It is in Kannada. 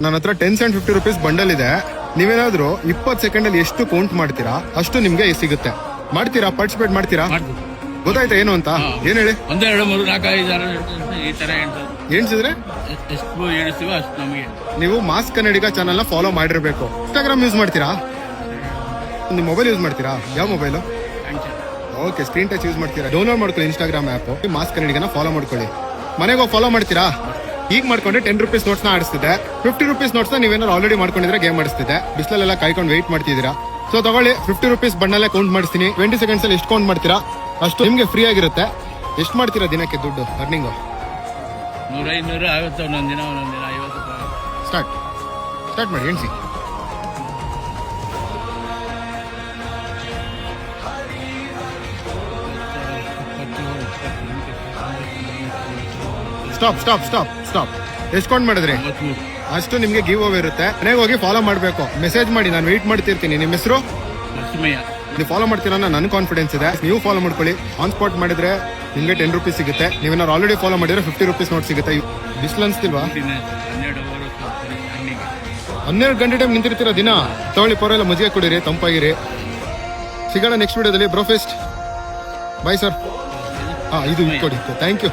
ನನ್ನ ಹತ್ರ 10 cent 50 rupees ಬಂಡಲ್ ಇದೆ. ನೀವೇನಾದ್ರೂ 20 ಸೆಕೆಂಡ್ ಅಲ್ಲಿ ಎಷ್ಟು ಕೌಂಟ್ ಮಾಡ್ತೀರಾ ಅಷ್ಟು ನಿಮ್ಗೆ ಸಿಗುತ್ತೆ. ಮಾಡ್ತೀರಾ? ಪಾರ್ಟಿಸಿಪೇಟ್ ಮಾಡ್ತೀರಾ? ಗೊತ್ತಾಯ್ತಾ ಏನು ಅಂತ? ಏನ್ ಹೇಳಿ. 1 2 3 4 5 6 ಈ ತರ ಎಣಿಸಿದ್ರೆ ಎಷ್ಟು ಎಣಿಸ್ತೀವೋ ಅಷ್ಟು ನಮಗೆ. ನೀವು ಮಾಸ್ ಕನ್ನಡಿಗ ಚಾನಲ್ ನ ಫಾಲೋ ಮಾಡಿರ್ಬೇಕು. ಇನ್ಸ್ಟಾಗ್ರಾಮ್ ಯೂಸ್ ಮಾಡ್ತೀರಾ? ನಿಮ್ ಮೊಬೈಲ್ ಯೂಸ್ ಮಾಡ್ತೀರಾ? ಯಾವ mobile? Okay, screen touch use ಮಾಡ್ತೀರಾ? ಡೌನ್ಲೋಡ್ ಮಾಡ್ಕೊಳ್ಳಿ ಇನ್ಸ್ಟಾಗ್ರಾಮ್ ಆಪ್. ಮಾಸ್ ಕನ್ನಡಿಗನ ಫಾಲೋ ಮಾಡ್ಕೊಳ್ಳಿ. ಮನೆಗೆ ಫಾಲೋ ಮಾಡ್ತೀರಾ? ಈಗ ಮಾಡ್ಕೊಂಡ್ರೆ 10 rupees ನೋಟ್ಸ್ ನ ಆಡಿಸ್ತಿದೆ. 50 rupees ನೋಟ್ಸ್ ನ ನೀವೇನಾದ್ರು ಆಲ್ರೆಡಿ ಮಾಡ್ಕೊಂಡಿದ್ರೆ ಗೇಮ್ ಆಡಿಸ್ತಿದೆ. ಬಿಸಿಲಲ್ಲೆಲ್ಲ ಕಾಯ್ಕೊಂಡು ವೆಯ್ಟ್ ಮಾಡ್ತಿದ್ದೀರಾ. ಸೊ ತಗೊಳ್ಳಿ, 50 rupees ಬಣ್ಣಲ್ಲೇ ಕೌಂಟ್ ಮಾಡಿಸ್ತೀನಿ. 20 seconds ಅಲ್ಲಿ ಎಷ್ಟು ಕೌಂಟ್ ಮಾಡ್ತೀರಾ ಅಷ್ಟು ನಿಮ್ಗೆ ಫ್ರೀ ಆಗಿರುತ್ತೆ. ಎಷ್ಟು ಮಾಡ್ತೀರಾ ದಿನಕ್ಕೆ ದುಡ್ಡು ಅರ್ನಿಂಗ್? 100 500 ಆಗುತ್ತೆ ಒಂದೊಂದಿನ 50 ರೂಪಾಯಿ. ಸ್ಟಾರ್ಟ್ ಮಾಡಿ, ಎಣಿಸಿ. ಸ್ಟಾಪ್. ಎಷ್ಟು ಕೌಂಟ್ ಮಾಡಿದ್ರಿ 33 ಅಷ್ಟು ನಿಮ್ಗೆ ಗಿವ್ ಅವೇ ಇರುತ್ತೆ. ಮನೆಗೆ ಹೋಗಿ ಫಾಲೋ ಮಾಡಬೇಕು. ಮೆಸೇಜ್ ಮಾಡಿ, ನಾನು ವೆಯ್ಟ್ ಮಾಡ್ತಿರ್ತೀನಿ. ನಿಮ್ಮ ಹೆಸರು? ನರಸಿಂಹಯ್ಯ. ನೀವು ಫಾಲೋ ಮಾಡ್ತೀರಾ ನನ್ ಕಾನ್ಫಿಡೆನ್ಸ್ ಇದೆ. ನೀವು ಫಾಲೋ ಮಾಡ್ಕೊಳ್ಳಿ. ಆನ್ ಸ್ಪಾಟ್ ಮಾಡಿದ್ರೆ ನಿಮ್ಗೆ 10 rupees ಸಿಗುತ್ತೆ. ನೀವೇನಾದ್ರು ಆಲ್ರೆಡಿ ಫಾಲೋ ಮಾಡಿದ್ರೆ 50 rupees ನೋಟ್ ಸಿಗುತ್ತೆ. ಬಿಸಿಲು ಅನ್ಸ್ತಿಲ್ವಾ? 12 ಗಂಟೆ ಟೈಮ್ ನಿಂತಿರ್ತೀರಾ ದಿನ. ತಗೊಳ್ಳಿ, ಪರವಾಗಿಲ್ಲ, ಮಜ್ಜಿಗೆ ಕುಡೀರಿ, ತಂಪಾಗಿರಿ. ಸಿಗೋಣ ನೆಕ್ಸ್ಟ್ ವಿಡಿಯೋದಲ್ಲಿ. ಬ್ರೋಫೆಸ್ಟ್ ಬಾಯ್ ಸರ್. ಇದು ಕೊಡಿ. Thank you.